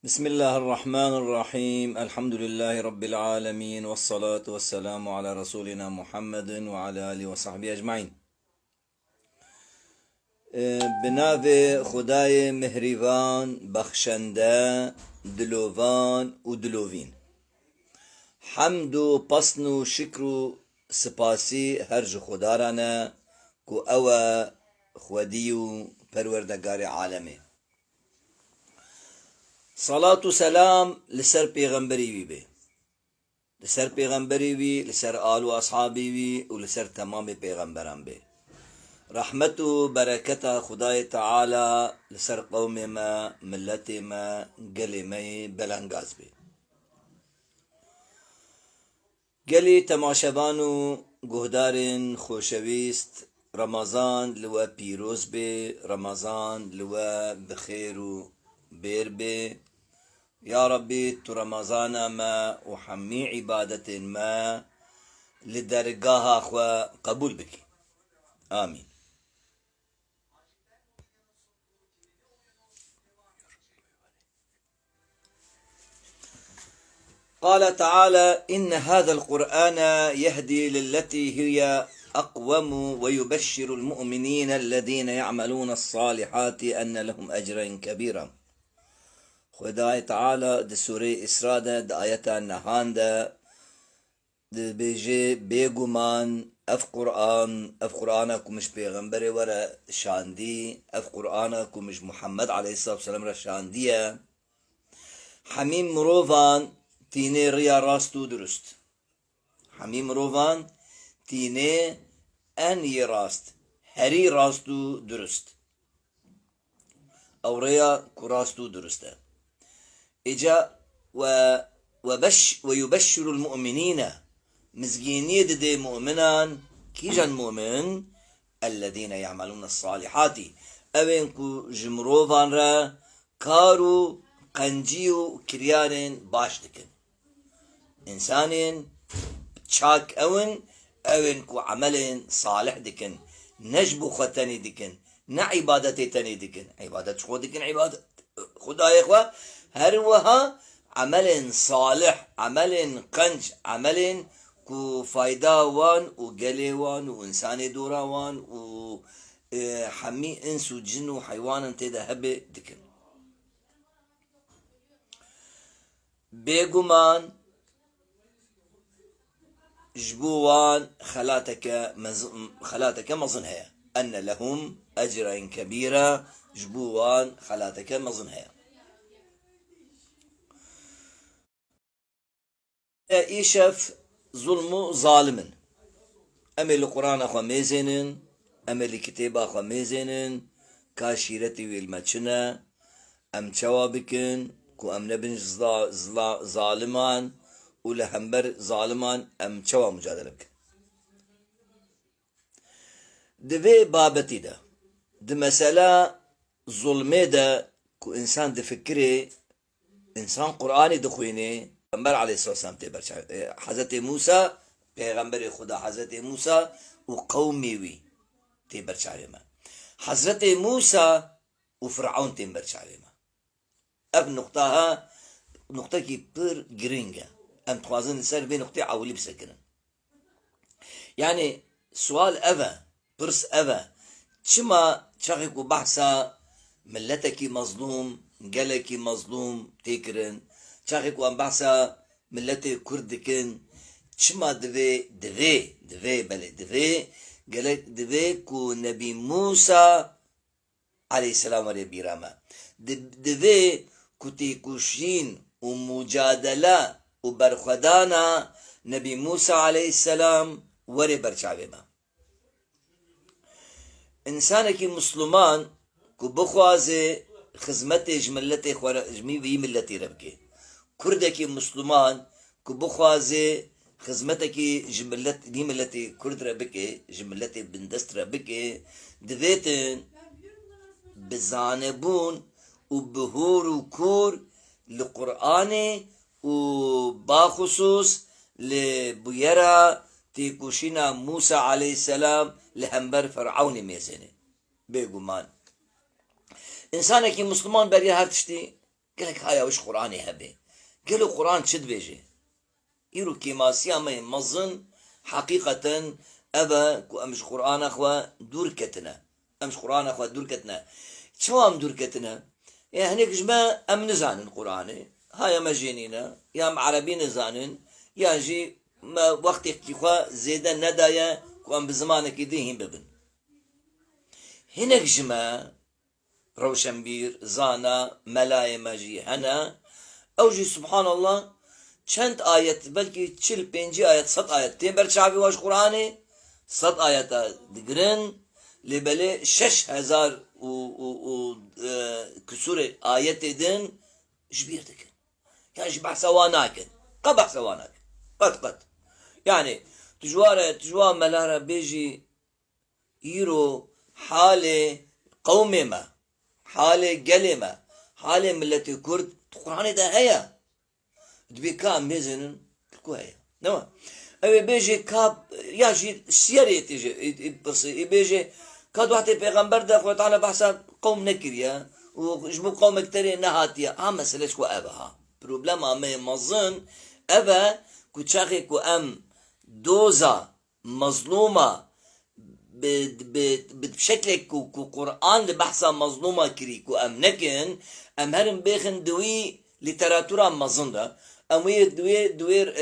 بسم الله الرحمن الرحيم. الحمد لله رب العالمين، والصلاة والسلام على رسولنا محمد وعلى آله وصحبه أجمعين. بناو خدای مهریوان، بخشنده، دلوان و دلوین. حمد و پسن و شکر و سپاسی هرج خدارانه کو او خودی و پروردگار عالمه. صلاة و سلام لسر پیغمبری وی به، لسر پیغمبری وی، لسر آل و اصحابی وی و لسر تمام پیغمبران به. رحمت و برکت خدای تعالی لسر قوم ما، ملت ما، گل ما بلنگاز به. گلی تماشبان و گهدارن خوشویست، رمضان لوا پیروز به، رمضان لوا بخیر و بیر به. يا ربي تو رمضان ما وحمي عبادة ما لدرجاها أخوة قبول بك، آمين. قال تعالى: إن هذا القرآن يهدي للتي هي أقوم ويبشر المؤمنين الذين يعملون الصالحات أن لهم أجرا كبيرا. خدای تعالی د سوره اسراء د آیتا نهان ده بيجي بيغمان اف قرآن کو مش پیغمبر ورا شاندي، اف قرآن کو مش محمد عليه الصلاة والسلام را شاندية. حميم مروفان تيني ريا راستو درست، حميم مروفان تيني ان راست هري راستو درست او ريا كراستو درسته. إجا ويبشر المؤمنين مزجيني دي مؤمنان كيجان مؤمن الذين يعملون الصالحات أبنكو جمروفان را كارو قنجيو كريان باش دكن إنسان تشاك أونكو عمل صالح دكن نجبو ختاني دكن نا عبادتي تاني دكن عبادت شخو دكن عبادت خدا يا إخوة هروها عمل صالح، عمل قنج، عمل كو فايدا وان و قلي وان و انسان دورا وان و حمي انس و جن و حيوان تيدا هبه دكن. بيقمان جبوان خلاتك مظنها أن لهم أجرا كبيرا، جبوان خلاتك مظنها. إيشف ظلم ظالم، أمي القرآن أخوة ميزينن، أمي الكتاب أخوة ميزينن، كاشيرتي والمتشنة أم شوابكن كو أم نبن ظالمان ولهمبر ظالمان أم شوا مجادلة بكن. دفي بابتي ده مسألة ظلمي ده كو إنسان دفكري إنسان قرآني دخويني پیغمبر علیه السلام تبر حضرت موسی پیغمبر خدا حضرت موسی و قومی وی تبر ما حضرت موسی و فرعون تبر ما اب نقطه کی پر گرینگه ام توازن سر بين نقطه عولي بسكن. يعني سؤال أبا برس أبا شما شاخكو بحثا ملتك مظلوم قالك مظلوم تكرن شاخكو أم بحثا ملتي كردكن شما دفي قالك دفي كو نبي موسى عليه السلام عليه بيراما دفي كو تيكوشين ومجادلة وبرخدانا نبي موسى عليه السلام وري برشاوما. إنسانك مسلمان كو بخوازي خزمتي جملتي جمي بي ملتي ربكي كردك مسلمان كو بخوازي خزمتك جملت دي ملتي كرد ربكي جملتي بندست ربكي دفيتن بزانبون وبهور وكور لقرآني وباخصوص لبيرا تيكوشينا موسى عليه السلام لهمبر فرعون ميزني بيقومان إنسانك مسلمان بري هرتشتي قالك هاي وش قرآني هبه قالوا قرآن شد بيجي يرو كيماسيا ما مظن حقيقة أبا كو أمش قرآن أخوة دوركتنا أمش قرآن أخوة دوركتنا شو أم دوركتنا يعني هنيك جما أم نزانن قرآن هاي ما جينينا يا أم عربي نزانن يا جي ما وقت كيخوا زيدا ندايا كو أم بزمانك يديهم ببن هناك جما روشنبير زانا ملاي ماجي هنا أوجي سبحان الله چند آيات بلكي چل پنجي آيات 100 آيات تين برچاوي واش قرآن 100 آيات دقرن لبلي 6000 و كسور آيات دين جبير دكن يعني بحثا واناكن قد بحثا واناكن قد يعني تجوار ملارا بيجي يرو حالة قومي ما حالة قلمة حالة ملتي كرد القرآن ده هيا دبي كام ميزن كويس نما أبي بيجي كاب ياجي سيري تيجي بس بيجي كاد واحد پیغمبر ده خو تعالى بحسب قوم نكريا وجمو قوم كتير نهاتيا مسألة كو أبها بروبلم أما مظن أبا كتشاخي كو أم دوزا مظلومة بشكل كو قرآن لبحثا مظلومة كري كو أم نكن أم هرم بيخن دوي لتراتورا مظن أم دوير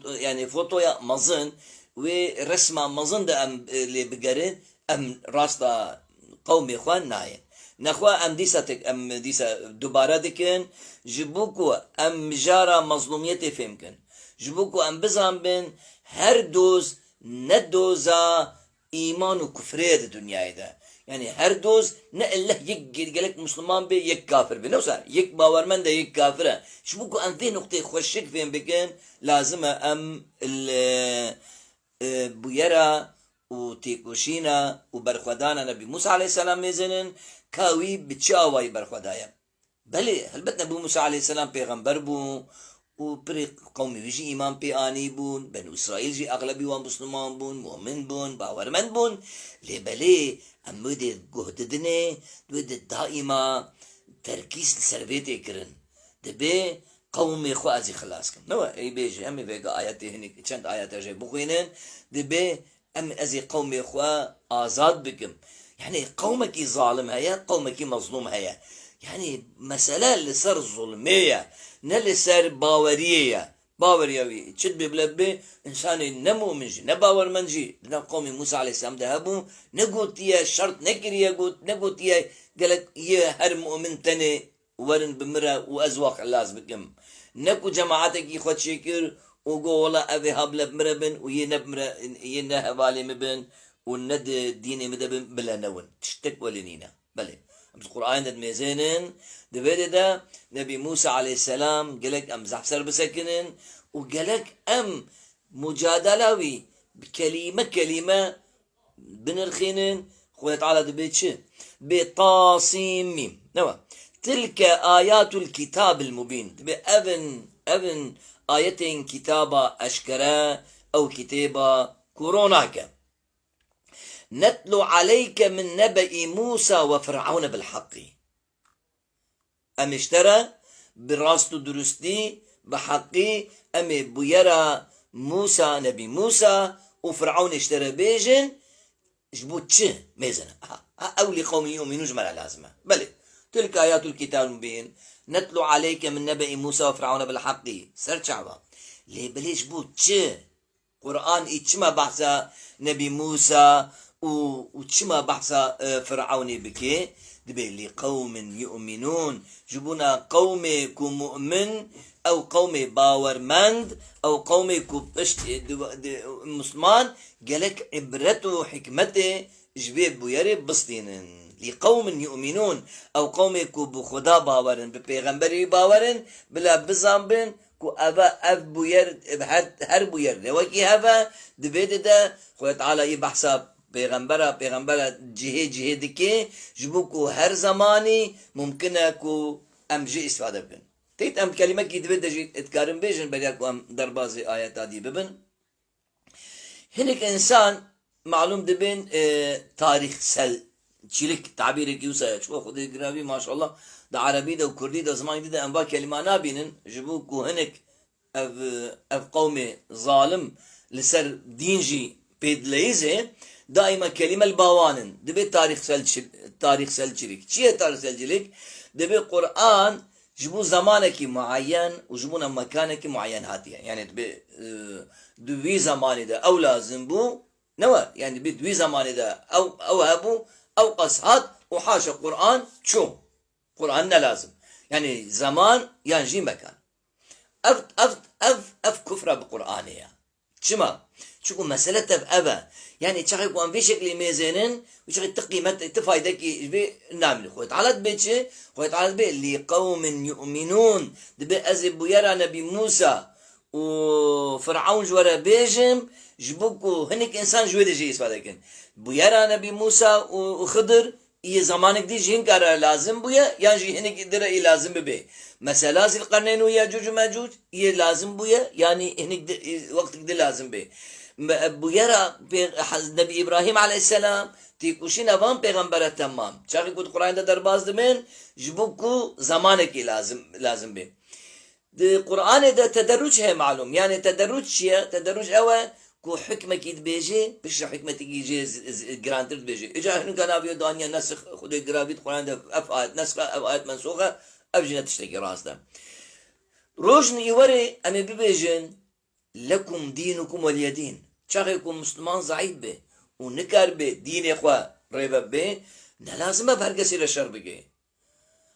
يعني فوتويا مظن ورسمة مظن ده أم اللي بقرن أم راستا قومي إخوان ناين نخوا أم ديسا دوباره دكن جبوكو أم جارة مظلوميتي فهمكن جبوكو أم بزن بن هر دوز ندوزا إيمان وكفرية الدنيا ده يعني هر دوز نقله يك قالك مسلمان بي يك كافر بي نوصار يك باورمن ده يك كافر شبوكو أم في نقطة خوشك فين بكن لازم أم بويرا وتيكوشينا وبرخودانا نبي موسى عليه السلام ميزنن كاوي بتشاوي برخودايا بلي هل بدنا بو موسى عليه السلام پیغمبر بو وبريق قومي بيجي إيمان بي آني بون بنو إسرائيل جي أغلبي وان مسلمان بون مؤمن بون باورمن بون لي بلي أم ودي جهد دني ودي دائما تركيز لسربيتي كرن دبي قومي خو ازي خلاصكم نو اي بيجي امي بيجا اياتي هنيك چند ايات جاي بخوينن دبي ام ازي قومي خو ازاد بكم يعني قومك ظالم هيا قومك مظلوم هيا يعني مسألة اللي صار ظلمية نالي صار باورية باوريوي تشد ببلبي انسان نمو منجي نباور منجي لنا قومي موسى عليه السلام ذهبوا نقول تيا شرط نكري نقول تيا قالك يا هر مؤمن تاني ورن بمرة وأزواق لازم بكم نكو جماعتك يخوت شكر وقو والله أبي هبل بمرة بن وينب مرة ينه بالي مبن وند ديني مدبن بلا نون تشتك ولنينا بلي القرآن ده ميزانن ده ده نبي موسى عليه السلام قالك أم زحسر بسكنن وقالك أم مجادلوي بكلمة بنرخينن خويا تعالى دبيتش بطاسيم ميم نوا تلك آيات الكتاب المبين أبن آيتين كتابة أشكرا أو كتابة كوروناكا نتلو عليك من نبأ موسى وفرعون بالحق أم اشترى براستو درستي بحقي أم بيرى موسى نبي موسى وفرعون اشترى بيجن جبوت شه ميزنا أو لقوم يؤمنون جمال لازمة بلي تلك آيات الكتاب المبين نتلو عليك من نبأ موسى وفرعون بالحق سرچعوا ليه بليش بوت شه قرآن إيشما بحثا نبي موسى وشما بحثا فرعوني بكي دبي لقوم يؤمنون جبونا قومي كو مؤمن أو قومي باورمند أو قومي كو بشت مسلمان قالك عبرته حكمته جبيب بويري بسطينن لقوم يؤمنون أو قومي كو بخدا باورن ببيغمبري باورن بلا بزنبن كو أبا أف بوير هر بوير لوكي هفا دبيت ده خويت على يبحثا پیغمبر جهه دكي جبوكو هر زماني ممكنه كو ام جي استفاده بكن تيت ام كلمه كي دبي دجي اتكارن بيجن بلاكو ام دربازي ايات دي ببن هنك انسان معلوم دبن تاريخ سل چیلک تعبیری کی وسایه شو خودی گرابی ماشاءالله دا عربی دا و کردی دا زمانی دا انبا کلمه نابینن جبو کوهنک اف قوم ظالم لسر دینجی پیدلیزه دائما كلمة الباوانن دبي تاريخ سلجلك چيه تاريخ سلجلك دبي قرآن جبو زمانك معين وجبونا مكانك معين هاتيا يعني دبي دوي زماني ده او لازم بو نوا يعني دبي دوي زماني ده او هبو او قصهات وحاشا قرآن شو قرآن لازم يعني زمان يعني جي مكان اف كفرة بقرآنية شما شو مسألة أبا يعني تشغل قوان في شكل ميزانن وشغل تقيمة تفايدك بي نعمل خويت على بيتش خويت على بيت لقوم يؤمنون دبي أزب يرى نبي موسى وفرعون جورا بيجم جبوكو هنك إنسان جويد جي إسفادكن بيرى نبي موسى وخضر إيه زمانك دي جين كارا لازم بويا يعني جي هنك درا إيه لازم ببي مثلا ذي القرنين ويا جوج ماجوج إيه لازم بويا يعني هنك وقتك دي لازم بي بويرا نبي إبراهيم عليه السلام تيكوشين أبان پیغمبر تمام چاقي قد قرآن دا درباز دمين جبوكو زمانك لازم بي دي قرآن دا تدرج هي معلوم يعني تدرج شيء تدرج أول كو حكمة كيد بيجي بش حكمة تيجي جرانتر بيجي إجا هنو كان أبيو دانيا نسخ خدو قرابيت قرآن دا أفآيات نسخة أفآيات منسوخة أبجينا تشتكي راس دا روشن يوري أمي بيجن لكم دينكم ولي دين شاخيكم مسلمان ضعيف به ونكر به دين إخوة ريبا به نلازم بهرقسي للشر بقى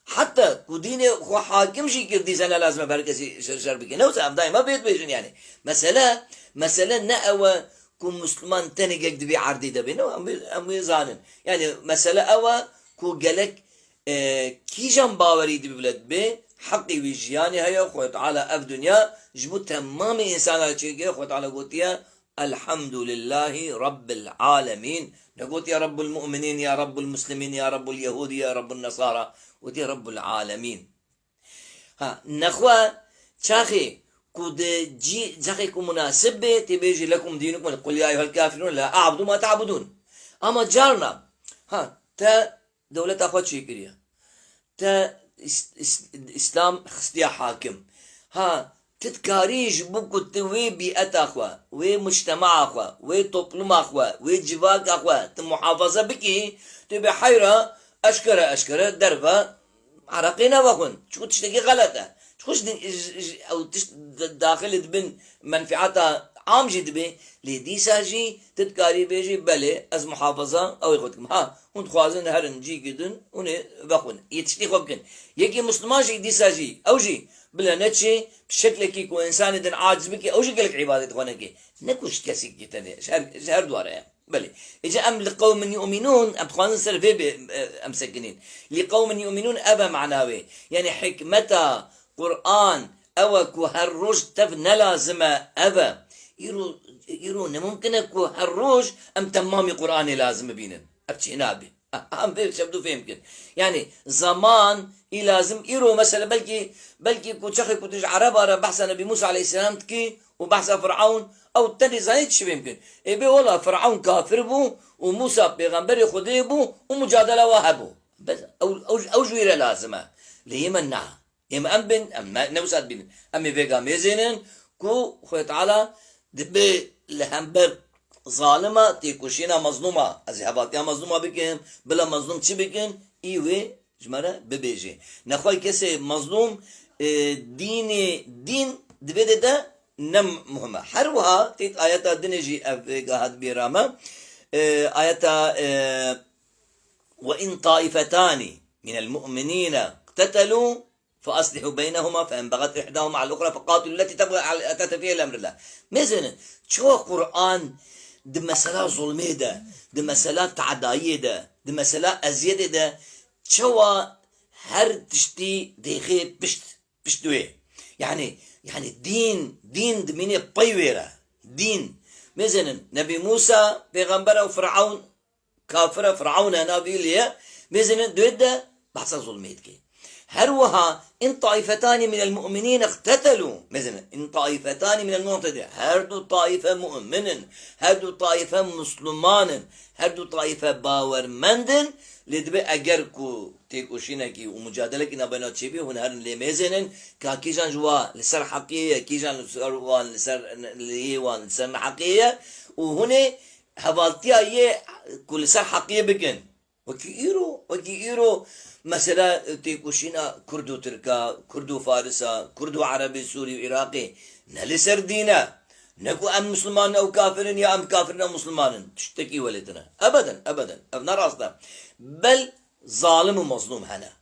حتى كو دين إخوة حاكم شي كردي سنة لازم بهرقسي للشر بقى نوسع دائما بيت بيجن يعني مسألة نأوى كو مسلمان تنقق دبي عردي دبي نو أمي زانن يعني مسألة أوى كو قالك كيجان باوري دبي بلد به حقي ويجياني هيا خوة تعالى أف دنيا جبو تمام إنسان على شيء خوة تعالى قوتيا الحمد لله رب العالمين نقول يا رب المؤمنين يا رب المسلمين يا رب اليهود يا رب النصارى ودي رب العالمين ها نخوة شاخي كود جي جاخيكم مناسبة تبيجي لكم دينكم قل يا أيها الكافرون لا أعبد ما تعبدون أما جارنا ها تا دولة أخوات شيكريا تا اسلام خستيا حاكم ها تتكاريج بوكو توي بيئة أخوة وي مجتمع أخوة وي طبلم أخوة وي جواك أخوة تمحافظة بكي تبي حيرة أشكرة دربة عرقينا وخون شو تشتكي غلطة تخش أو داخل دبن منفعتها عام جد بي لدي ساجي تتكاري بيجي بلي از محافظة او يخدكم ها هون خوازن هرن جي جدن هون بخون يتشتي خوبكن يكي مسلمان جي دي ساجي او جي بلا نتشي بشكل كي كو انسان دن عاجز بكي او جي قلق عبادة خونكي نكوش كسي جتني شهر دوارا بلي اجا ام لقوم يؤمنون ام خوازن سرفي ام سكنين لقوم يؤمنون ابا معناوي يعني حكمتا قرآن اوكو هالروج تف نلازمة ابا يرو ممكن اكو هالروج ام تمامي قرآني لازم بينن ابتشي نابي هم شبدو فهمكن يعني زمان لازم يرو مثلا بلكي كو تشخي كو تج عربة بحث نبي موسى عليه السلام تكي وبحث فرعون او تاني زايد شو يمكن ايه والله فرعون كافر بو وموسى بيغمبر خدي بو ومجادلة وهبو بس او جويرة لازمة ليمنع يما ام بن ام نوسات بين امي فيغا ميزينن كو خوي تعالى دبي لهمبر ظالمة تيكوشينا مظلومة از هباتيا مظلومة بكن بلا مظلوم چي بكن ايوه جمرة ببيجي نخوي كسي مظلوم دين دبي ده نم مهمة حروها تيت آياتا دنجي افيغا هاد بيراما آياتا وإن طائفتان من المؤمنين اقتتلوا فأصلحوا بينهما فإن بغت إحداهما على الأخرى فقاتلوا التي تبغى على تتفيها لأمر الله مثلا شو قرآن دي مسألة ظلمية دي مسألة تعداية دي مسألة أزيادة ده شو هر تشتي ديخي بشتوي يعني دين دميني بيويرة دين مثلا نبي موسى بيغمبره وفرعون كافر فرعون نبي ليه مثلا دويدا بحث ظلمية كي هروها إن طائفتان من المؤمنين اقتتلوا، مثلا إن طائفتان من المؤمنين، هردو طائفة مؤمن، هردو طائفة مسلمان، هردو طائفة باورمندن، لدبي أجر كو تيكوشينكي ومجادلة إن بينات شبيه هن هرن لميزنن كيجان جوا لسر حقيقية، كيجان لسر ليوان لسر حقيقية، وهنا هبالتيا يه كل سر حقيقية بكن وكي إيرو مثلا تيكوشينا كردو تركا، كردو فارسا، كردو عربي سوري وعراقي نلسر دينا نكو أم مسلمان أو كافرين يا أم كافرين أو مسلمان تشتكي ولدنا أبدا أبدا أبنا راسنا، بل ظالم ومظلوم هنا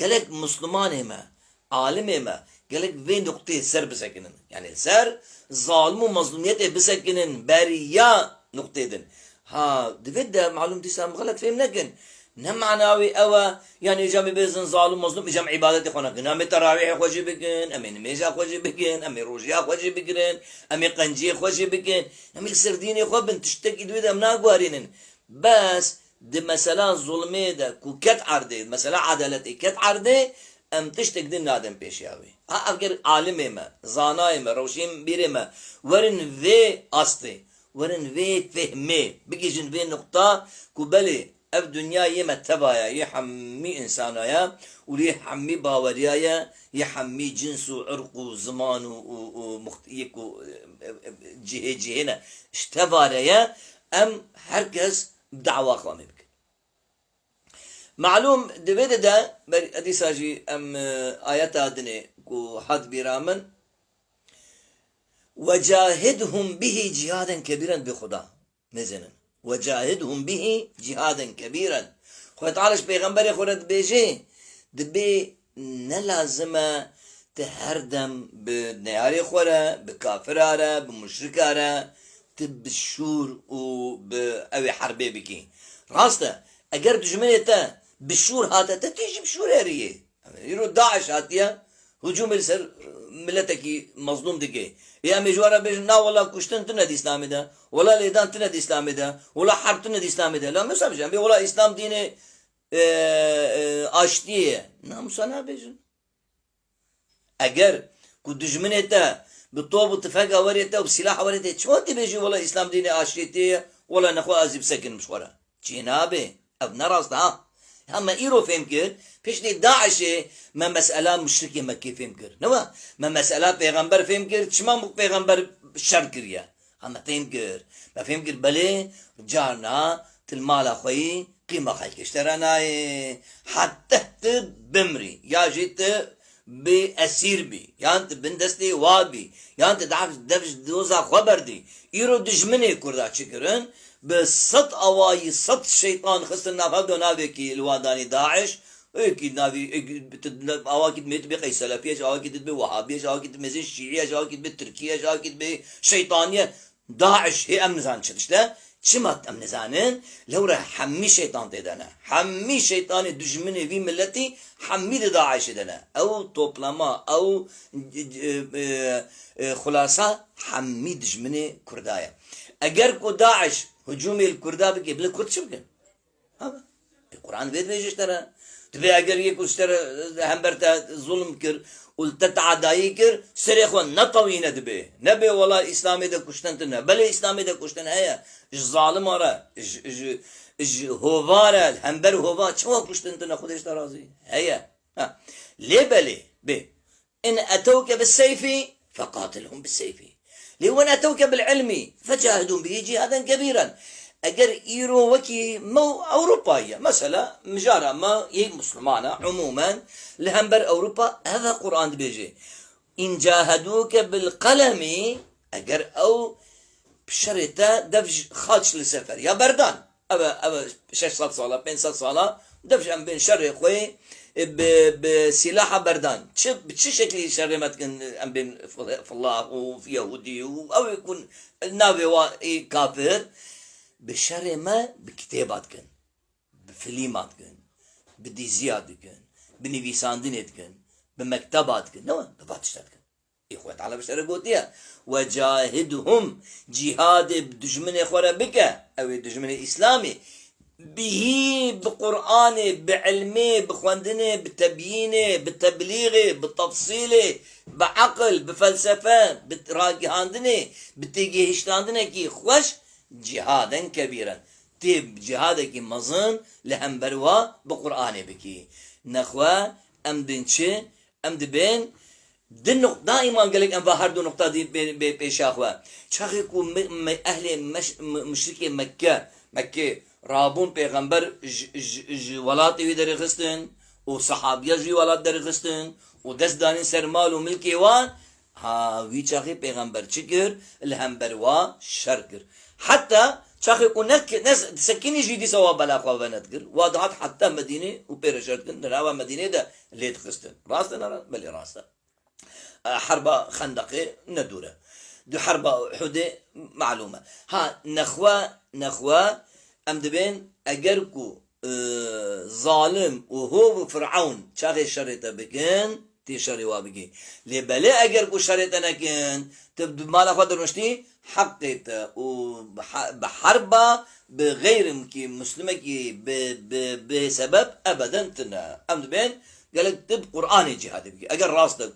قالك مسلمان هما عالم هما قالك في نقطة سر بسكنن، يعني سر ظالم ومظلوميت بسكنن بريا نقطة دن ها دفيد معلوم تسام غلط فهم لكن نم معناوي أوا يعني جامي بيزن ظالم مظلوم جام عبادتي خونا كنا أمي تراويح خوشي بكن، أمي نميزة خوشي بكن، أمي روجيا خوشي بكن، أمي قنجي خوشي بكن، أمي السرديني خو بنت تشتكي دويد أمنا قوارينن، بس دي مثلا ظلمي دا كو كت عرضي مثلا عدالتي كت عرضي أم تشتك دين نادم بيشياوي أفكر عالمي ما زاناي ما روشيم بيري ما ورن في أصلي ورن في فهمي بيجي جن في نقطة كوبلي اف دنيا يما تبايا يحمي انسانايا ولي يحمي باوريايا يحمي جنس وعرق وزمان ومختيك جهنا اشتباريا ام هركز بدعوة خامي بك معلوم دبيد دا ادي ساجي ام آياتا دني كو حد بيرامن وجاهدهم به جهادا كبيرا بخدا مزنا وجاهدهم به جهادا كبيرا خو تعالش بيغمبري خورد بيجي دبي نلازمه تهردم بنياري خورا بكافرارا بمشركارا تبشور وبأوي حربي بكي راستا اگر دجمنيتا بشور هاتا تتيجي بشور هريه يرو داعش هاتيا هجوم السر ملتكي مظلوم دقي يا مجوارا بيجن نا والله كشتن تند اسلامي ده ولا ليدان تند اسلامي ده ولا حرب تند اسلامي ده لا مسا بيجن بي ولا اسلام ديني اشتيه ناموسانا بيجن اگر كو دجمنيتا بالطوب والتفاقة وريتا وبسلاح وريتا شو انت بيجي والله اسلام ديني اشتيه ولا نخو ازيب سكن مش ورا جنابي ابن راس ده هم ايرو فهم كر پیشنی داعشه ما مسئله مشرکی مکی فهم کر نوا ما مسئله پیغمبر فهم کر چما پیغمبر شر کریه هم فهم کر ما فهم کر بله جارنا تلمال خوی قیمه خلق اشترانای حتی بمری یا جیت بأسير بي يعني بندستي وابي يعني دفش دوزا خبر دي ايرو دجمني كردا شكرن بصد اواي صد شيطان خسر نافذ نافيكي الواداني داعش اكيد نافي اواكيد ميت بقي سلفيه اواكيد بوهابيه اواكيد مزي شيعيه اواكيد بتركيه اواكيد بشيطانيه داعش هي امنزان شتشته شمات امنزانن لو راه حمي شيطان تدنا حمي شيطان دجمني في ملتي حمي داعش دنا او توبلما او خلاصه حمي دجمني كردايا اگر كو داعش هجومي الكردا بكي بلا كرد شو بكن هذا القرآن بيت بيجيش ترى تبي اگر يكو ترى همبرتا ظلم كر والتتعداي كر سريخوان نطوينا دبي نبي والله اسلامي ده كشتنتنا بل اسلامي ده كشتن هيا اج ظالم ورا اج هوفارا همبر هوفا شو كشتنتنا خدش ترازي هيا ها ليه بلي بي ان اتوك بالسيف فقاتلهم بالسيف لون أتوك بالعلم فجاهدوا به جهادا كبيرا أجر إيرو وكي مو أوروباية مثلا مجارة ما هي مسلمانة عموما لهمبر أوروبا هذا قرآن بيجي إن جاهدوك بالقلم أجر أو بشرطة دفج خاتش لسفر يا بردان أبا 600 صالة 500 صالة دفج أم بين شر خوي بسلاح بردان بشي شكل شر ما تكون ام بين فلاح وفي يهودي او يكون نافي كافر بشر ما بكتابات كن بفيلمات كن بديزيات كن بنيفيساندين كن بمكتبات كن نو بباتشتات كن اخوات على بشر قوتيا وجاهدهم جهاد بدجمن اخوة بك او دجمن اسلامي به بقرآنه بعلمه بخوندنه بتبيينه بتبليغه بتفصيله بعقل بفلسفة براجهاندنه بتجهشتاندنه كي خوش جهادا كبيرا تب جهادك مظن لهم بروا بقرآنه بكي نخوا ام دنچه ام دبين دن دائما قال لك ام هر دو نقطه دي بيشاخوا چاخي کو اهل مشرك مكه رابون پیغمبر ولات وی در خستن و صحابیه جی ولات در خستن و دست دانین سرمال و ملکی وان ها وی چاخي پیغمبر چکر الهم بروا شرکر حتى چاخي کو نس سكيني جدي سوا بلا خوا بنتكر واضحات حتى مدينه و بيرشرتن راوا مدينه ده ليت خستن راستنا بل راستا حرب خندقه ندوره دو حرب احد معلومه ها نخوا ام دبين اجركو ظالم وهو فرعون شاغي شريطه بكن تي شري وابكي لبلا اجركو شريطه نكن تبدو مال قدر مشتي حقيته وبحربه بغير مكي مسلمكي بسبب ابدا تنا ام دبين قالك تب قرآني جهاد بكي اگر راستك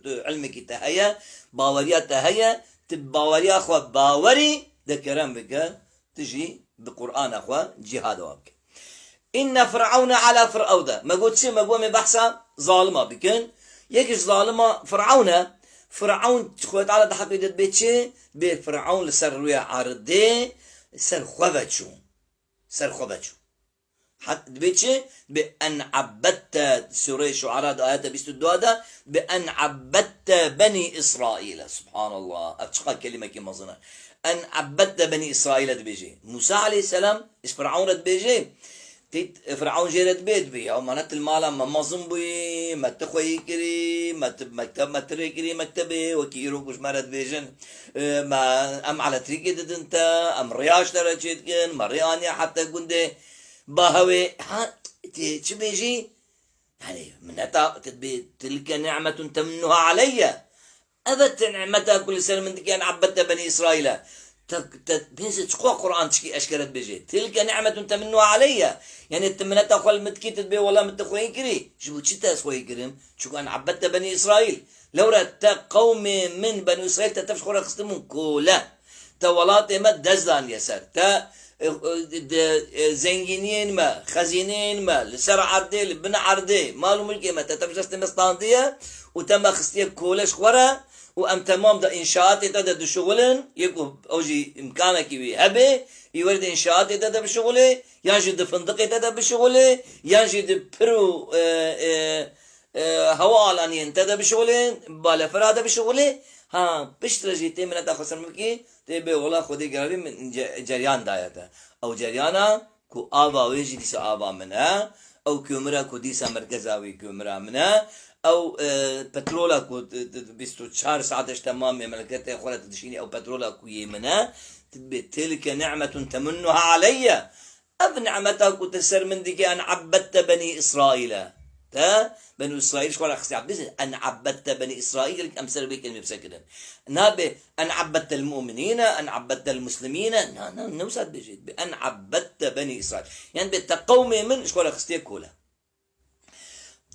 علمك تهيا باوريات تهيا تب باوريا اخوة باوري ذكران بك تجي بقرآن اخوة جهاد وابك ان فرعون على فرعون ما قلت شيء ما قومي بحثا ظالمة بكن يكش ظالمة فرعون تخوة تعالى دحق يدد بيتشي بفرعون لسر عرضي سر خوبتشو حتى بيتشي بأن عبدت سورة شعراء آيات بيستدوا بأن عبدت بني إسرائيل سبحان الله أتشقى كلمة كما ظنها أن عبدت بني إسرائيل بيجي موسى عليه السلام إيش فرعون بيجي فرعون جيرت بيت بي أو معنات المالا ما مظن بي ما تخوي كري ما مكتب ما تري كري مكتبه وكيرو كوش مرت بيجن ما أم على تريكي انت أم رياش ترى ما ريانيا حتى قنده باهوي ها شو بيجي يعني من تلك نعمة تمنها علي أبت نعمتها كل سنة من كان عبدت بني إسرائيل بينزل تقوى قرآن تشكي أشكرت بيجي تلك نعمة تمنها علي يعني التمنت أخوال متكيت بي والله متخوي كري شو تشتا أخوي كريم شو كان عبدت بني إسرائيل لو رأت قوم من بني إسرائيل تتفشخور خستمون كولا تولات ما دزدان يسار زنجينين ما خزينين ما لسر عرضي لبن عرضي مالو ملكي ما تتفجست مستاندية وتم خستية كولش خورا وام تمام دا انشاءات دا دو شغلن يكو اوجي امكانك هبه يورد انشاءات دا بشغله ينجي دا فندق دا بشغله ينجي دا برو هوا علاني دا بشغله بالا فرادة بشغله ها بشترجي تيمنا تا خسر ملكي تبي والله خودي قراري من جريان دايته او جريانا كو آوا ويجي ديسا آوا منها او كاميرا كو ديسا مركزاوي كاميرا منها او بترولا كو 24 ساعتش تمام مملكتها خلا تدشيني او بترولا كو يمنها تلك نعمة تمنها علي اب نعمتها كو تسر من ديك ان عبدت بني اسرائيل تا بني اسرائيل شكون خصي عبد ان عبدت بني اسرائيل امثل بك كلمه بسكدن نابه ان عبدت المؤمنين ان عبدت المسلمين نوصل بجد بان عبدت بني اسرائيل يعني بالتقومي من شكون خصي كولا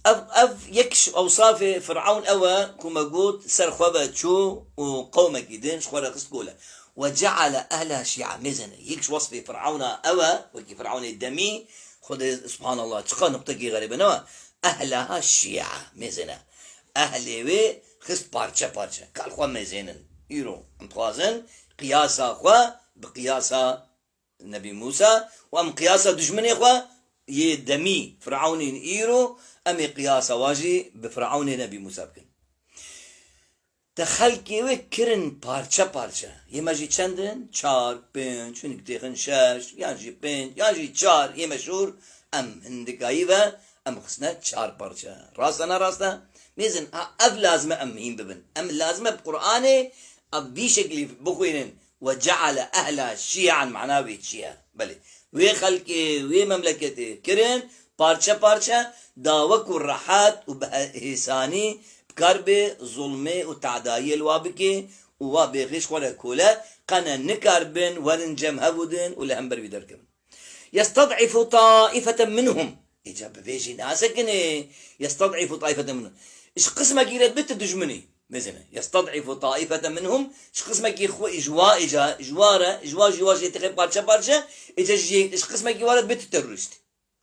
اف يكش اوصاف فرعون اوا كما قلت سر خوبه شو وقومه جدين شكون خص كولا وجعل اهلها شيعا مزنه يكش وصف فرعون اوا وكي فرعون الدمي خذ سبحان الله تقى نقطه غريبه نوا أهلها الشيعة مزنة أهلي خص بارشة قال خوا مزنن يرو امتوازن قياسا خوا بقياسا نبي موسى وام قياسا دجمني خوا يدمي فرعون يرو أمي قياسا واجي بفرعون نبي موسى بكن تخلكي وكرن بارشة يماجي چندن 4 5 شنك تيخن 6 يانجي 5 يانجي 4 يمشور أم هندقايبه ام خصنا 4 بارشة راسنا ميزن اف لازمه امين ببن ام لازمه بقراني اب بشكل بخوينن وجعل اهلها شيعا معناه بيتشيا بلي وي خلقي وي مملكتي كرن بارشة داوك الراحات وبهساني بكرب ظلمه وتعدايل وابكي وابيغيش ولا كولا قنا نكربن وننجم هبودن ولا هم بر بيدركم يستضعف طائفة منهم إجا ببيجي ناسكني يستضعف طائفة منهم إيش قسمك يرد بت دجمني مثلا يستضعف طائفة منهم إيش قسمك يخو إجواء إجا إجوارة إجوا يتخيل بارشة إجا جي إيش قسمك يوارد بت تروریست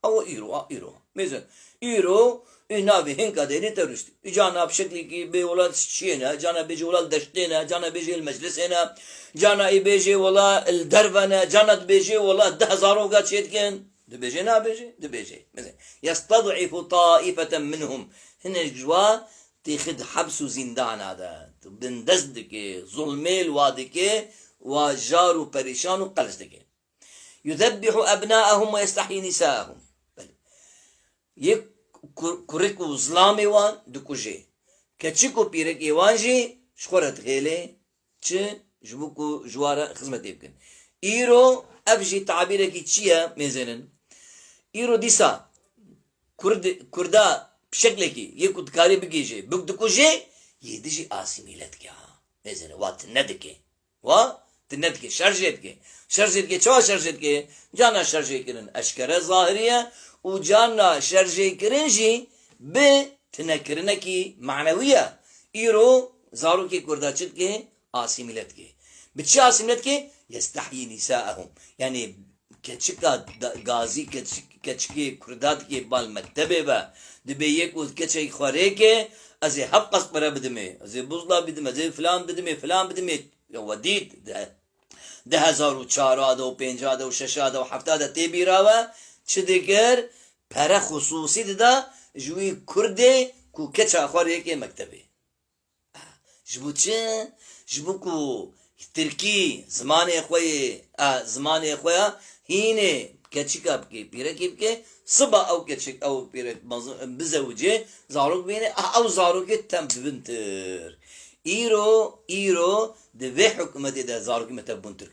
أو إيرو مثلا إيرو نابي هنكا ديني تروریست جانا بشكل كي بولاد شينا جانا بيجي ولاد دشتنا جانا بيجي المجلس هنا جانا يبيجي ولا الدربنة جانا بيجي ولا 10,000 وقات شيتكن دبيجي نابيجي دبيجي مثلا يستضعف طائفة منهم هنا الجوا تاخد حبس وزندان هذا بندزدك ظلمي الوادك وجار وبريشان وقلزدك يذبح أبناءهم ويستحيي نساءهم يك كوريكو ظلامي وان دكوجي كتشيكو بيرك يوانجي شخورت غيلي تش جبوكو جوارا خدمة يمكن إيرو أبجي تعبيرك تشيا ميزنن إيرو ديسا كردا بشكلك يكو دكاري بيجي بك دكوجي يدجي آسيميلتك ميزنن وات ندكي تندكي شرجتك شو شرجتك جانا شرجتكن أشكره ظاهرية وجانا شرجتكنجي بتنكرنكي معنوية إيرو زاروكي كرداتشتك آسيميلتك بتشي آسيميلتك يستحيي نساءهم يعني كتشكا غازي كتشكي كرداتكي بالمكتبه با دبيك وكتشي خوريكي ازي حبقص برا بدمي ازي بوزلا بدمي ازي فلان بدمي وديت 10,004 و 5 و 6 و 7 تبي راوا چديگر پر خصوصي دا جوي كردي كو كتشا خوريكي مكتبه جبوكو تركي زمان اخويا هيني كتشيكا بكي بيركي بكي صبا او كتشيك او بيرك بزوجي زاروك بيني او زاروك تم بنتر ايرو دبي حكومة دا زاروك متبنتر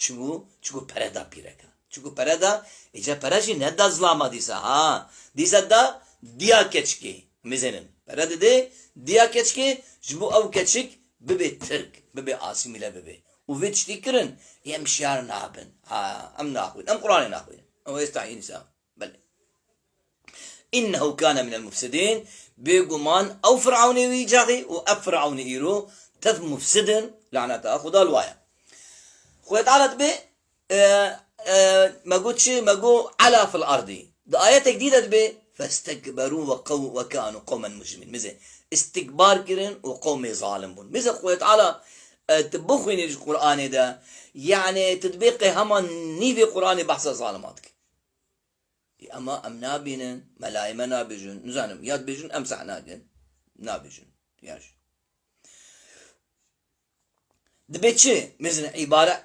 چمو پردا بيركا چكو پردا اجا پراشي ندا زلاما ديسا دا ديا كتشكي مزنن پردا دي ديا كتشكي جبو او كتشك ببي ترك ببي آسيميلا ببي وفيت شتيكرن يمشيار نابن ام ناخوين ام قرآن ناخوين او يستحيي نساء بل إنه كان من المفسدين بيقومان او فرعوني ويجاغي و اب فرعوني ايرو تث مفسدن لعنة خدا الوايا خويا تعالى تبي ما قو على في الارض ده آيات جديدة تبي فاستكبروا وكانوا قوما مجرمين مزه استكبار كرن وقوم ظالمون مزه خويا تعالى تبخوين القرآن ده يعني تطبيقي هما نيفي قرآن بحث ظالماتك اما ام نابين ملايمة نابجن نزانم ياد بيجن امسح ناقن نابجن ياش دبيتشي مزن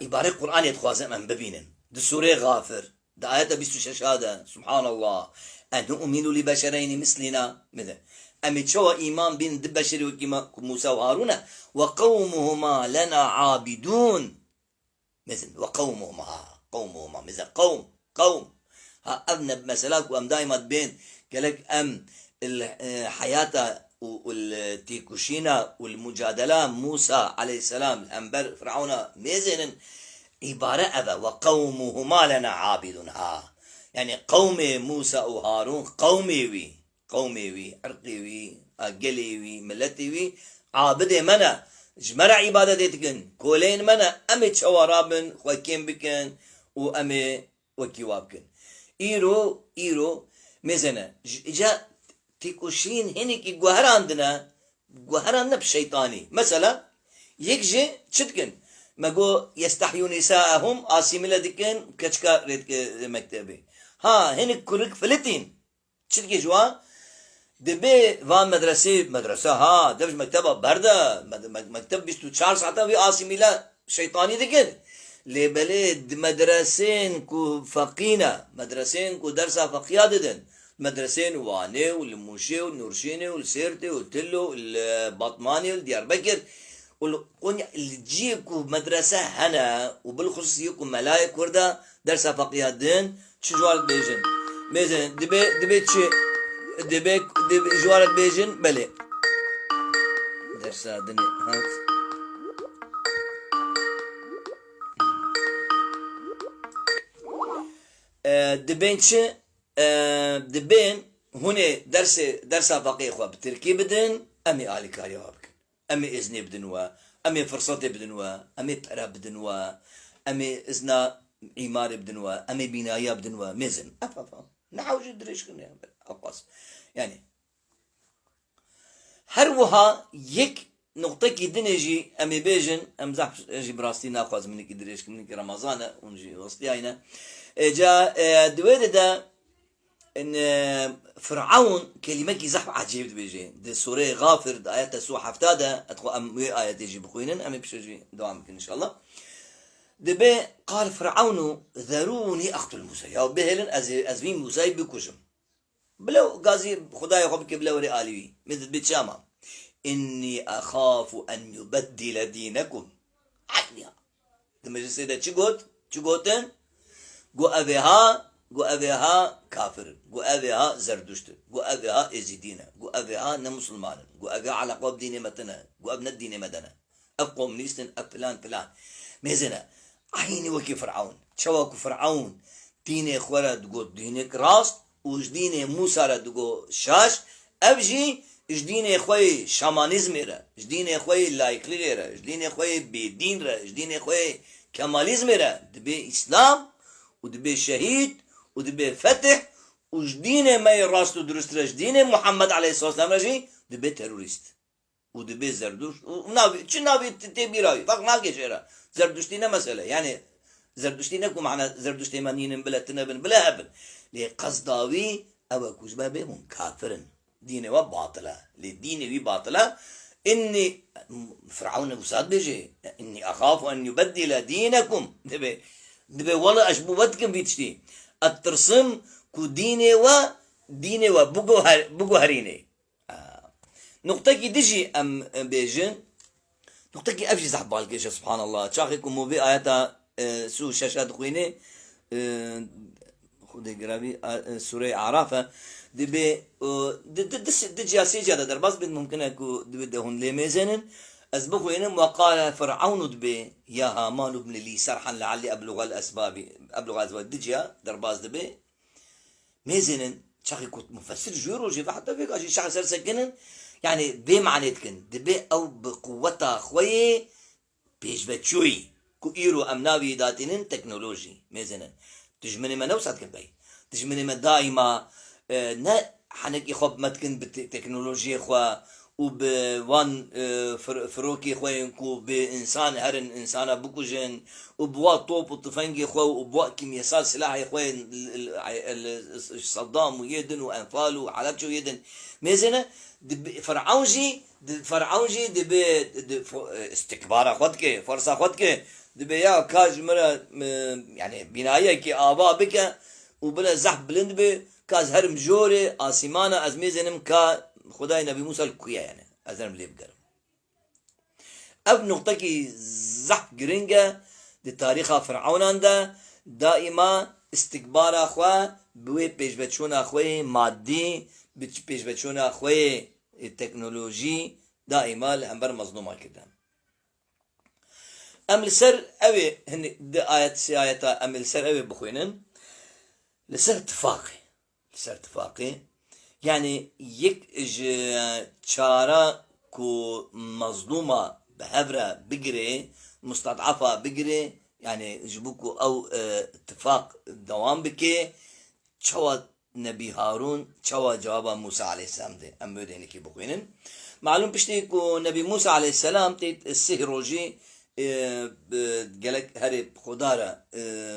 عبارة قرآن يتخوازم ام ببينن ده سورة غافر ده آيات 26 هذا سبحان الله أن نؤمن لبشرين مثلنا مثل أم شو إيمان بين دبشر موسى وهارون وقومهما لنا عابدون مثل قومهما مثل قوم ها أبنى مسلاك وأم دائما بين قالك أم الحياة والتيكوشينا والمجادلة موسى عليه السلام الأنبر فرعون ميزن عبارة أبا وقومهما لنا عابدون يعني قوم موسى وهارون قومي وي عرقي وي أقلي وي ملتي وي عابد منا جمرع عبادة ديتكن كولين منا أمي شوارابن وكيم بكن وأمي وكيوابكن إيرو مزنا جاء تيكوشين هنيك جوهر عندنا بشيطاني مثلا يكجي تشتكن ما جو يستحيون نساءهم آسيميلا دكن كشكا ريت مكتبي هنيك كورك فلتين تشتكي جوا دبي فان مدرسة دبش مكتبة باردة مكتب 24 ساعة في آسيميلا شيطاني دكن لبلد مدرسين كو فقينا مدرسين كو درسا فقيا ددن مدرسين واني والموشي والنورشيني والسيرتي والتلو البطماني والديار بكر اللي تجيكو مدرسة هنا وبالخصوص يكو ملايك وردا درسا فقيا دن تشجوال بيجن ميزن دبي جوال بيجن بلي درسا دني دبين چه دبين هنا درس فقيه خو بتركي بدن امي آلي كاري وابك امي اذني بدنوا امي فرصتي بدنوا امي برا بدنوا امي اذنا عماري بدنوا امي بنايا بدنوا مزن افا نحاوج دريش كنا اقص يعني هر وها يك نقطة كي دنجي امي بيجن ام زح اجي براستي ناخذ منك دريش منك رمضان ونجي وسطي هنا جا دويد دا ان فرعون كلمة كي زحف عجيب بيجي دي سورة غافر دا آيات سوى حفتادة ادخل ام وي آيات يجي بخوينن ام بشجي دوام ان شاء الله دبي قال فرعون ذروني اقتل موسى يا بهلن ازمين موسى بكشم بلو غازي خداي خبك بلو رئالي مثل بيت شامة إني أخاف أن يبدل دينكم عينيا لما جسيدة چه قوتن قو أبيها كافر قو أبيها زردشت قو أبيها إزيدينة قو أبيها نمسلمان قو أبيها على قواب دين متنا قو أبنى الدين مدنا أب قومنيستن أب فلان ميزنا عيني وكي فرعون شواكو فرعون ديني خورا دقو دينك راست وش دين موسى را دقو شاش أبجي اش دين خوي شامانيزم را اش دين خوي لايكلي را اش دين خوي بدين را اش دين خوي كماليزم را دبي اسلام ودبي شهيد ودبي فتح وش دين ما راست درست را دين محمد عليه الصلاه والسلام رجي دبي تيروريست ودبي زردوش وناوي چه ناوي تبيراي فقط ناقي جرا زردوشتينا مساله يعني زردوشتينا كو معنا زردوشتي منين بلا تنبن بلا ابن لقصداوي او كوجبا بهم كافرن دينه وباطله لدينه وباطله اني فرعون وساد بيجي اني اخاف ان يبدل دينكم دبي والله اشبوبتكم بيتشتي الترسم كو دينه و بوغو هرينه نقطه كي دجي ام بيجن نقطه كي افجي زحبالك سبحان الله تشاخيكم مو في اياتا سو شاشات خوينه خود گراوی سوره عرافه دبی دجاسي جاده در باز بد ممكن اكو دبي دهون لميزن از بخوينم وقال فرعون دبي يا هامان ابن لي سرحا لعلي ابلغ الاسباب دجيا در باز دبي ميزن شاخي كنت مفسر جيروجي حتى فيك اجي شخص سكنن يعني بمعناتكن دبي او بقوتها خوي بيش بتشوي كو ايرو امناوي داتين تكنولوجي ميزن تجمني ما نوصل كبي تجمني ما دائما نا حنك يخب متكن بالتكنولوجيا خوا وبوان فروكي خوينكو بإنسان هرن إنسان بوكوجن وبوا طوب وطفنجي خو وبوا كيميائيات سلاح خوين صدام ويدن وأنفال وعلبشو يدن ميزنا فرعونجي دب استكبار خدك فرصة خدك دبي يا كاج مرة يعني بناية كي آبا بك وبلا زح بلند بي كاز هرم جوري آسيمانا از ميزنم كا خداي نبي موسى الكويا يعني ازرم لي بقرم اب نقطة كي زح جرينجا دي تاريخ فرعون عنده دائما استكبار اخوا بوي بيش بتشون اخوي مادي بيش بتشون اخوي التكنولوجي دائما الهمبر مظلومة كده ام لسر اوي هن دي آيات سيايتا ام لسر اوي بخوينن لسر اتفاقي يعني يك چارا كو مظلومة بهبرة بقري مستضعفة بقري يعني جبوكو او اتفاق دوام بكي چوا نبي هارون چوا جوابا موسى عليه السلام دي ام بوديني كي بخوينن معلوم بشتي كو نبي موسى عليه السلام تيت السهروجي قالك هرب خدارة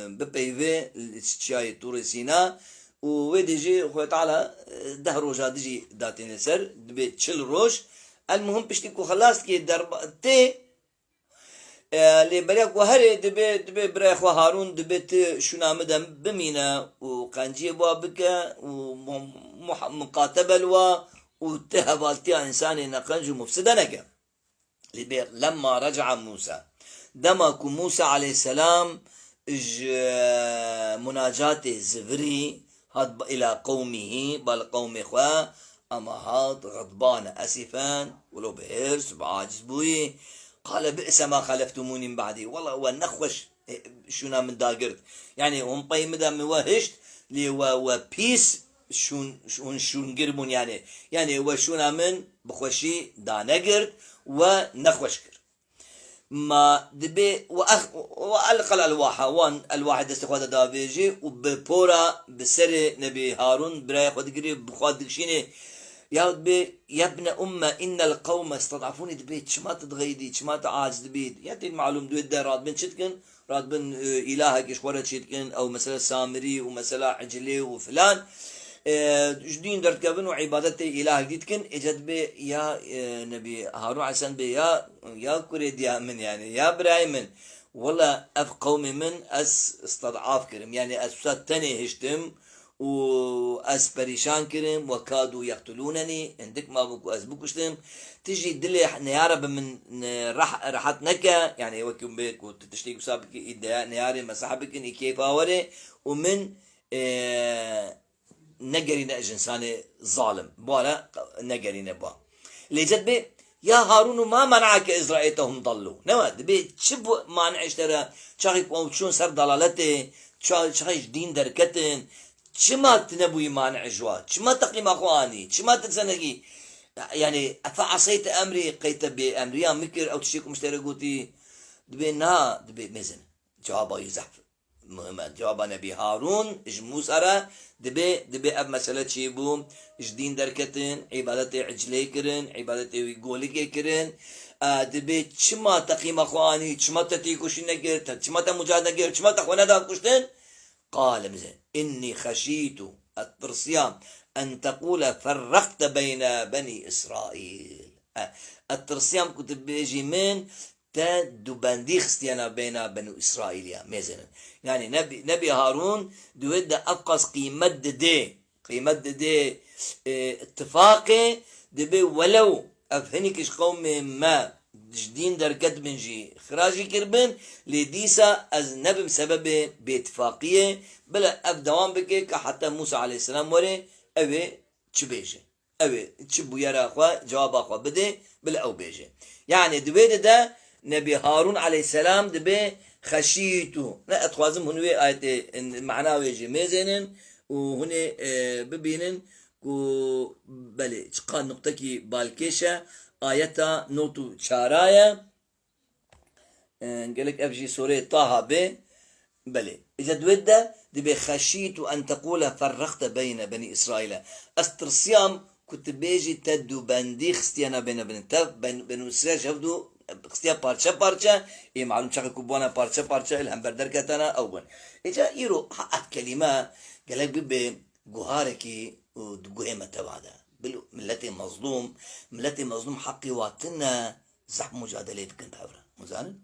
ببيفي الشاي توري سينا ويديجي خويا تعالى ده روجا ديجي داتين سر دبي تشل روج المهم بشتيكو خلاص كي درب تي اللي بريك وهري دبي بري خو هارون دبي شو نامدم بمينا وقنجي بك ومقاتبل وتهبالتي انسان نقنج مفسدنك لما رجع موسى دمك موسى عليه السلام مناجات زفري هاد إلى قومه بل قوم إخوة أما هاد غضبان أسفان ولو بهرس بعاجز بوي قال بئس ما خلفتموني من بعدي والله هو نخوش شونا من داقرت يعني هم قيمدا موهشت لي و بيس شون قربون يعني وشونا من بخوشي دانقرت ونخوشكر ما دبي وألقى الألواح وان الواحد استخدام دافيجي وببورا بسر نبي هارون براي خد قريب بخاد شيني يا ابن أمة إن القوم استضعفوني دبيت شما تتغيدي شما تعاجز دبيت يعطي المعلوم دويت ده راد بن شتكن راد بن إلهك إشورة شتكن أو مثلا سامري ومثلا عجلي وفلان جدين درت كابن وعبادة إله جديدكن إجد بي يا نبي هارون عسان بي يا كريد يا من يعني يا برايمن والله أف قومي من استضعاف كرم يعني أسوسات تاني هشتم وأس بريشان كرم وكادوا يقتلونني عندك ما بكو أسبوكشتم تجي دلي نيارب من راحت نكا يعني وكيم بيك وتشتيك سابك نياري مسحبك كيف هوري ومن نقرينا إنسان ظالم بولا نقرينا با لجد بي يا هارون ما منعك إذ رأيتهم ضلوا نواد بي شبو مانعش ترى شاخي شون سر ضلالته شاخي دين دركتن شما تنبوي مانع جوا شما تقيم أخواني شما تتسنقي يعني أفعصيت أمري قيت بأمريا مكر أو تشيكم مشترقوتي دبي نا دبي مزن جوابا يزحف مهمة جواب نبي هارون اج موسى دبي اب مسألة شيبو اج دين دركتن عبادة عجلي كرن عبادة قولي كرن دبي چما تقيم اخواني چما تتيكوشي نگر چما تمجاد نگر چما تخوانا دا كشتن قال مزين اني خشيت الترسيام ان تقول فرقت بين بني اسرائيل الترسيام كتب بيجي من دوباندي خستيانا بين بنو إسرائيل مثلا يعني نبي هارون دويد أفقس قيمة دي اتفاقي دبي ولو أفهنكش قوم ما جدين دركت بنجي خراجي كربن لديسا از نبي سبب باتفاقية بلا أفدوان بكي حتى موسى عليه السلام وري أوي تشبيجي أوي تشبو يرى أخوة جواب أخوة بدي بلا أو بيجي يعني دويد ده نبي هارون عليه السلام دبي خشيتو لا اتخوازم هنوي آيات معناه يجي ميزنن وهنا ببينن كو بلي تقان نقطكي بالكيشة آياتا نوتو شارايا قالك افجي سورة طه بي بلي إذا دويدا دبي خشيتو أن تقول فرقت بين بني إسرائيل استرسيام كنت بيجي تدو باندي خستيانا بنو إسرائيل شفدو قصتيا بارشا معلوم شاكي كوبوانا بارشا الهم بردر كتانا أول إجا إيرو حقت كلمة قالك ببي قهاركي ودقوهمة تبعدا ملتي مظلوم حقي واتنا زح مجادلة كنت هفرا مزانن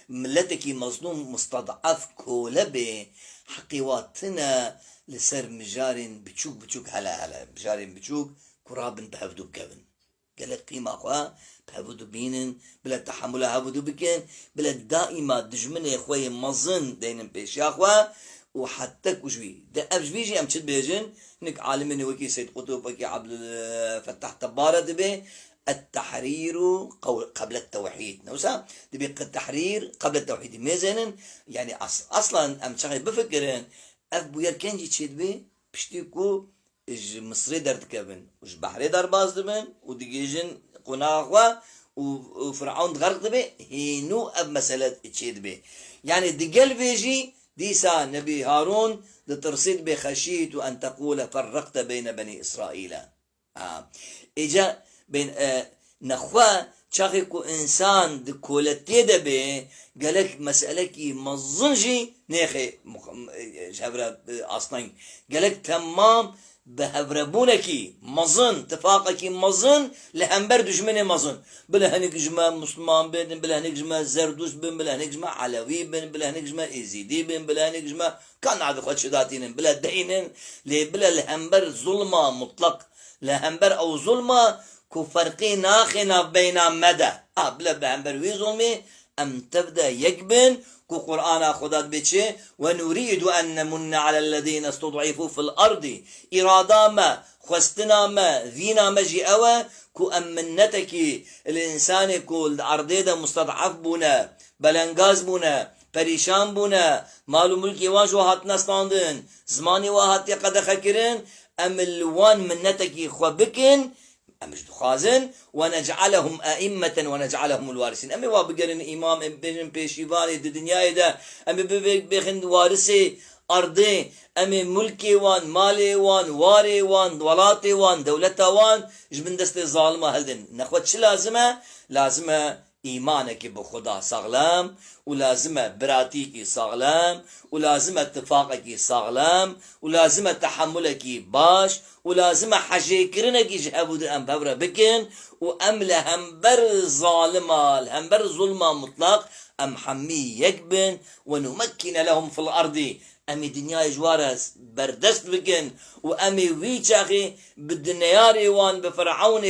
ملتكي مظلوم مستضعف كولبي حقي واتنا لسر مجارين بتشوك هلا مجارين بتشوك كرابن بهفدو بكبن قالك قيمة أخوة بهفدو بينن بلا تحملها هفدو بكن بلا دائما دجمن يا أخوة مظن دينن بيش يا أخوة وحتى كوشوي ده أبش بيجي أم تشد بيجن نك عالمني وكي سيد قطب وكي عبد الفتاح تبارة دبي التحرير قبل التوحيد نوسا دبي التحرير قبل التوحيد ميزنن يعني أصلا أم شغل بفكرن أبو يركنجي تشد بي بشتيكو إج مصري درت كابن وش بحري دار باز دبن ودقيجن قناغوا وفرعون غرق دبي هينو أب مسألة تشد بي يعني دقل بيجي ديسا نبي هارون ترصيد بخشيت أن تقول فرقت بين بني إسرائيل إجا بين نخوا شاخيكو إنسان دكولتي دبي قالك مسألكي مظنجي نيخي جهبرا أصنعين قالك تمام بهبربونكي مظن تفاقكي مظن لهمبر دجمني مظن بلا هنك جما مسلمان بن بلا هنك جما زردوش بن بلا هنك جما علوي بن بلا هنك جما إزيدي بن بلا هنك جما كان عاد خد شداتين بلا دينن بلا لهمبر ظلمة مطلق لهمبر أو ظلمة كفرقي ناخنا بين مدى بلا بهمبر وي ظلمي أم تبدأ يكبن كو قرآن خدات بيتشي ونريد أن نمن على الذين استضعفوا في الأرض إرادا ما خستنا ما ذينا مجي أوا كو أمنتك الإنسان كو الأرض مستضعف بنا بلنغاز بنا پریشان بونا مال و ملکی وان جو هات نستاندن زمانی وا هات قدخه کرن ام الوان منتکی خو بکن امش دخازن ونجعلهم أئمة ونجعلهم الوارثين أمي وابقرن إمام بين بيشيفاني دي دنيا ده أمي بيخن وارثي أرضي أمي ملكي وان مالي وان واري وان ولاتي وان دولتا وان جبن دست ظالمة هلدن نخوت شو لازمة إيمانك بخدا سغلام ولازمة براتيك سغلام ولازمة اتفاقك سغلام ولازمة تحملك باش ولازمة حجيكرنك جهبود أم ببرا بكن وأم لهمبر ظالمة الهمبر ظلمة مطلق أم حمي يكبن ونمكن لهم في الأرض أمي دنيا جوارة بردست بكن وأمي ويشاخي بالدنيار إيوان بفرعون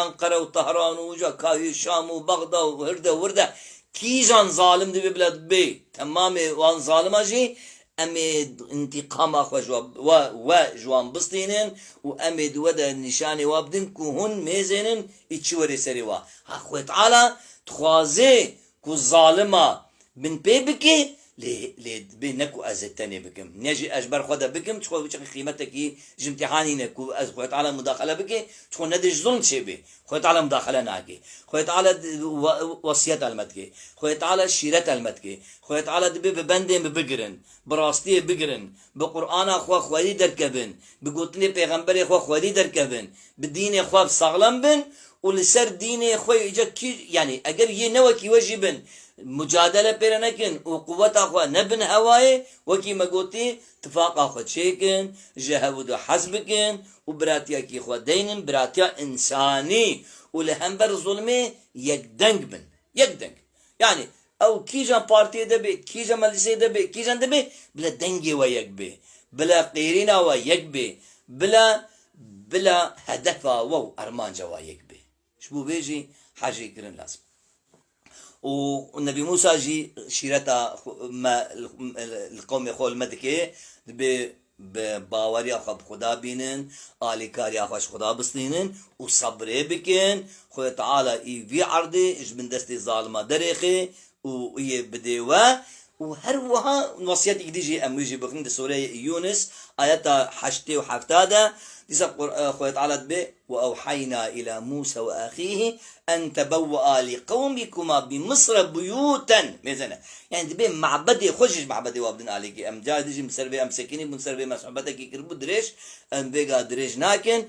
أنقرة وطهران وجا كاي الشام وبغداد وهردة وردة كيجان ظالم دي ببلاد بي تمام وان ظالم أجي أمي انتقام أخوة وجوان بسطينين وأمي دودا نشاني وابدن كوهن ميزينن اتشوري سريوا أخوة تعالى تخوازي كو ظالمة من بي بكي ليه بينكو أزتني بكم نجي أجبر خدا بكم تقول وش قيمتك جمتحاني نكو خويت على مداخلة بكي تقول ندش ظلم شيء خويت على مداخلة ناكي خويت على وصية المتكي خويت على شيرة المتكي خويت على دبي ببندين ببقرن براستي بقرن بقرآن أخوة خوالي دركبن بقولتني بيغمبر أخوة خوالي دركبن بالدين أخوة بصغلم بن ولسر دين أخوة يجا يعني أجر ينوكي وجبن مجادله پیره نکن و قوت اخوه نبن هوای وکی مگوتی اتفاق اخوه چیکن جهود و حزب کن و براتیا کی خواه دینن براتیا انسانی و لهمبر ظلمه یک دنگ بن یک دنگ يعني او كيجان بارتي دبي كيجان مجلسي دبي كيجان دبي بلا دنگي ويكبي بلا قيرينا ويكبي بلا هدفا و ارمانجا ويكبي شبو بيجي حاجة يكرن لازم والنبي موسى جي شيرتا ما القوم يقول مدكي باوري اخب خدا بينن آلي كاري اخوش خدا بسنينن وصبري بكن خدا تعالى اي في عرضي اج من دستي ظالمة دريخي وهي بديوه وهر وها وصيات يجي اموجي بخند سورة يونس آيات حشتي وحفتاده ديسا خدا تعالى به وأوحينا إلى موسى وأخيه أن تبوأ لقومكما بمصر بيوتا ميزانا يعني دبي معبدي خشش معبدي وابدن عليك أم جاي ديجي مسربي أم سكيني مسربي مسحبتك يكربو دريش أم بيقا دريش ناكن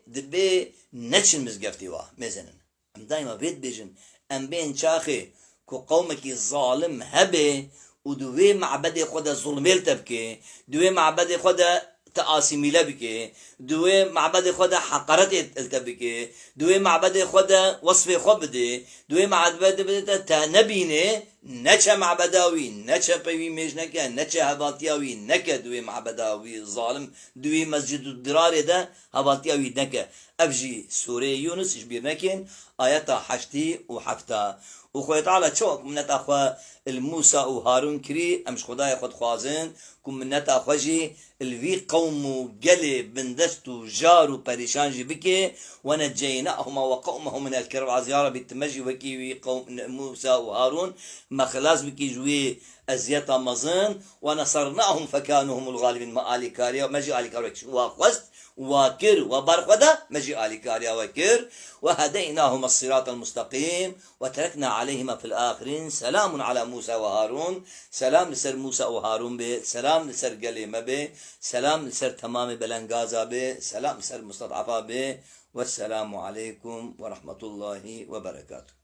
دبي نتشن مزقفتي واه ميزانا أم دايما بيت بيجن أم بين شاخي كو قومك ظالم هبه ودوي معبدي خدا ظلميل تبكي دوي معبدي خدا تقاسيمي لبكي دوي معبد خدا حقرت التبكي دوي معبد خدا وصف خبدي دوي معبد تنبينه نچا معبداوي نچا بيوي مجنكا نچا هبالتياوي نكا دوي معبداوي ظالم دوي مسجد الدرار ده هبالتياوي نكا افجي سورة يونس اجبير نكين آياتا حشتي وحفتا وخوي تعالى شوك من نتاخوا الموسى وهارون كري امش خداي خد خوازن كم من نتاخوا جي الفي قوم قلي بندستو جارو بريشان جي بكي ونجيناهما وقومه من الكرب عزيارة بالتمجي وكي قوم موسى وهارون ما خلاص بكي جوي ازيتا مزن ونصرناهم فكانوا هم الغالبين ما آلي كاريا مجي آلي كاريا وخوست وكر وبرخدا مجي آلي كاريا وكر وهديناهما الصراط المستقيم وتركنا عليهما في الآخرين سلام على موسى وهارون سلام لسر موسى وهارون به سلام لسر قليمة به سلام لسر تمام بلنغازا به سلام لسر مستضعفا به والسلام عليكم ورحمة الله وبركاته.